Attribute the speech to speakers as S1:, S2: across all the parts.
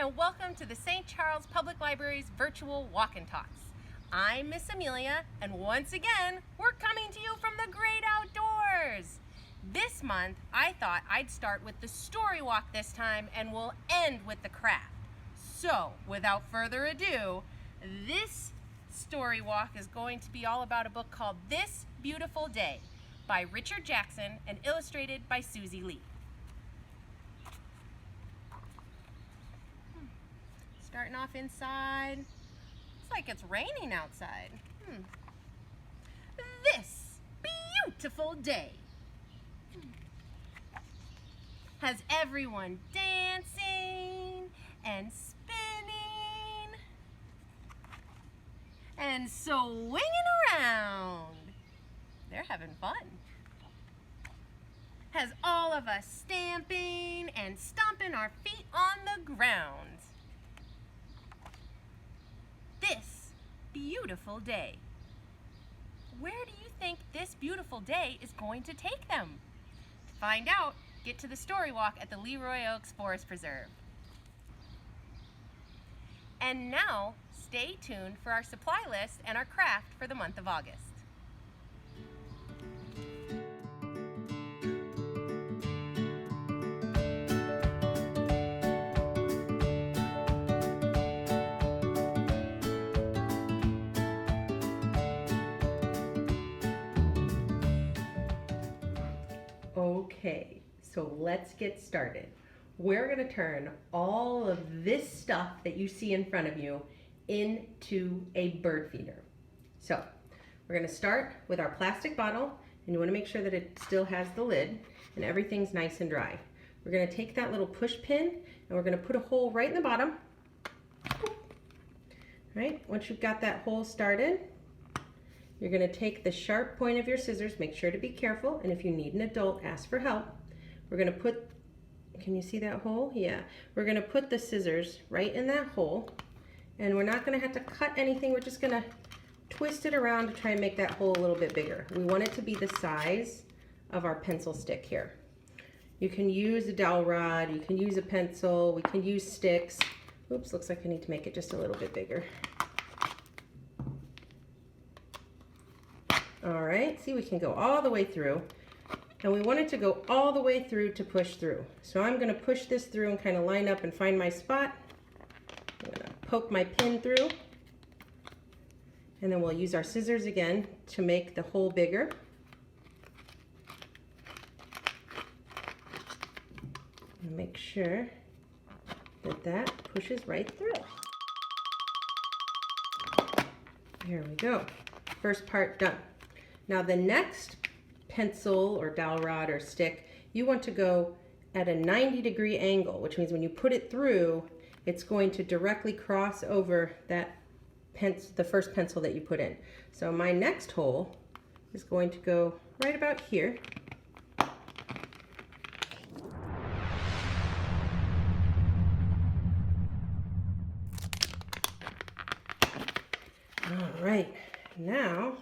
S1: and welcome to the St. Charles Public Library's virtual Walk and Talks. I'm Miss Amelia, and once again, we're coming to you from the great outdoors. This month, I thought I'd start with the story walk this time, and we'll end with the craft. So, without further ado, this story walk is going to be all about a book called This Beautiful Day by Richard Jackson and illustrated by Susie Lee. Starting off inside. Looks like it's raining outside. This beautiful day has everyone dancing and spinning and swinging around. They're having fun. Has all of us stamping and stomping our feet on the ground. This beautiful day. Where do you think this beautiful day is going to take them? To find out, get to the story walk at the Leroy Oaks Forest Preserve. And now, stay tuned for our supply list and our craft for the month of August. Okay, so let's get started. We're going to turn all of this stuff that you see in front of you into a bird feeder. So we're going to start with our plastic bottle, and you want to make sure that it still has the lid and everything's nice and dry. We're going to take that little push pin and we're going to put a hole right in the bottom. All right, once you've got that hole started, you're going to take the sharp point of your scissors, make sure to be careful, and if you need an adult, ask for help. We're going to put, can you see that hole? Yeah. We're going to put the scissors right in that hole, and we're not going to have to cut anything. We're just going to twist it around to try and make that hole a little bit bigger. We want it to be the size of our pencil stick here. You can use a dowel rod, you can use a pencil, we can use sticks. Oops, looks like I need to make it just a little bit bigger. All right, see, we can go all the way through, and we want it to go all the way through to push through. So I'm going to push this through and kind of line up and find my spot. I'm going to poke my pin through, and then we'll use our scissors again to make the hole bigger. And make sure that that pushes right through. There we go. First part done. Now the next pencil or dowel rod or stick, you want to go at a 90-degree angle, which means when you put it through, it's going to directly cross over that the first pencil that you put in. So my next hole is going to go right about here. All right, now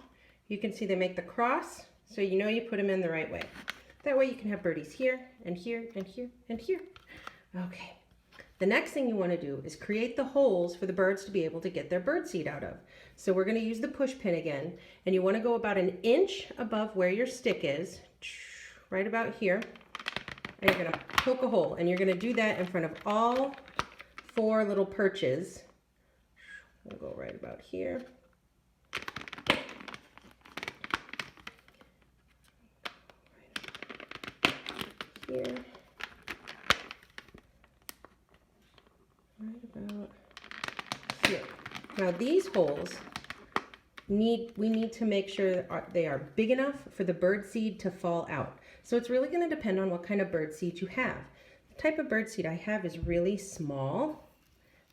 S1: you can see they make the cross, so you know you put them in the right way. That way you can have birdies here, and here, and here, and here. Okay, the next thing you want to do is create the holes for the birds to be able to get their bird seed out of. So we're going to use the push pin again, and you want to go about an inch above where your stick is, right about here, and you're going to poke a hole, and you're going to do that in front of all 4 little perches. We'll go right about here. Here, right about here. Now these holes we need to make sure that they are big enough for the bird seed to fall out. So it's really going to depend on what kind of bird seed you have. The type of bird seed I have is really small,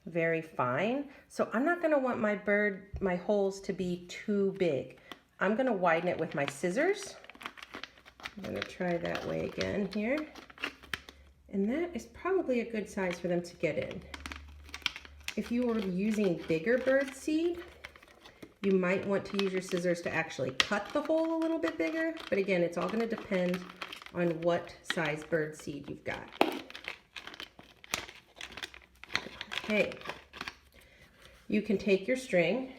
S1: very fine. So I'm not going to want my holes to be too big. I'm going to widen it with my scissors. I'm going to try that way again here. And that is probably a good size for them to get in. If you were using bigger bird seed, you might want to use your scissors to actually cut the hole a little bit bigger. But again, it's all going to depend on what size bird seed you've got. Okay, you can take your string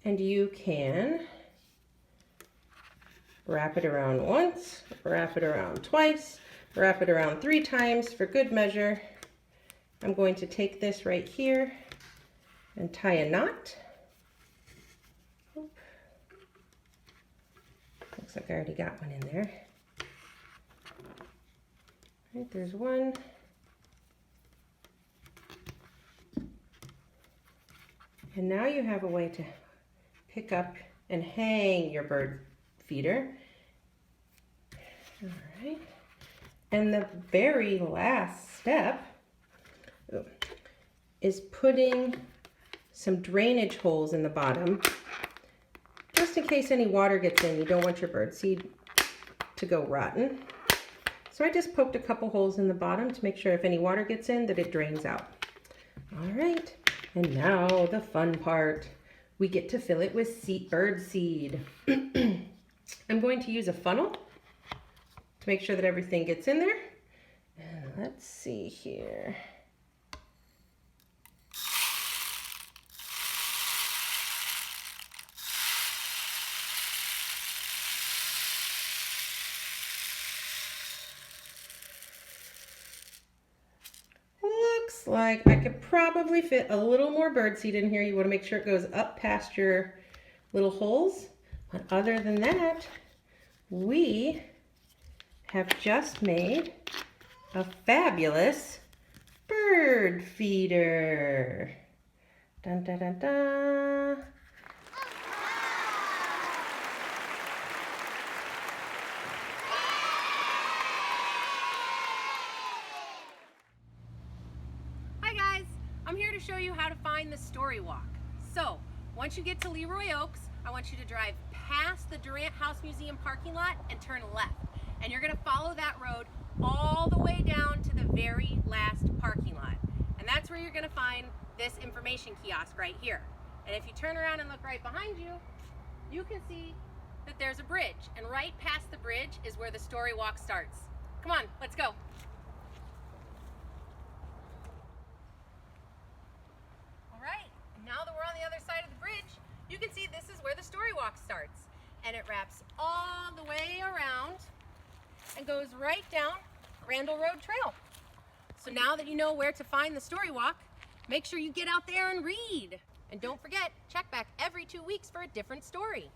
S1: and you can wrap it around once, wrap it around twice, wrap it around 3 times for good measure. I'm going to take this right here and tie a knot. Looks like I already got one in there. Right, there's one. And now you have a way to pick up and hang your bird feeder. All right. And the very last step is putting some drainage holes in the bottom, just in case any water gets in. You don't want your bird seed to go rotten. So I just poked a couple holes in the bottom to make sure if any water gets in that it drains out. All right, and now the fun part. We get to fill it with bird seed. I'm going to use a funnel to make sure that everything gets in there. And let's see here. Looks like I could probably fit a little more birdseed in here. You want to make sure it goes up past your little holes. But other than that, we have just made a fabulous bird feeder. Dun, dun, dun, dun.
S2: Hi guys, I'm here to show you how to find the story walk. So, once you get to Leroy Oaks, I want you to drive past the Durant House Museum parking lot and turn left. And you're gonna follow that road all the way down to the very last parking lot. And that's where you're gonna find this information kiosk right here. And if you turn around and look right behind you, you can see that there's a bridge. And right past the bridge is where the story walk starts. Come on, let's go. All right, now that we're on the other side of the bridge, you can see this is where the story walk starts. And it wraps all the way around and goes right down Randall Road Trail. So now that you know where to find the story walk, make sure you get out there and read. And don't forget, check back every 2 weeks for a different story.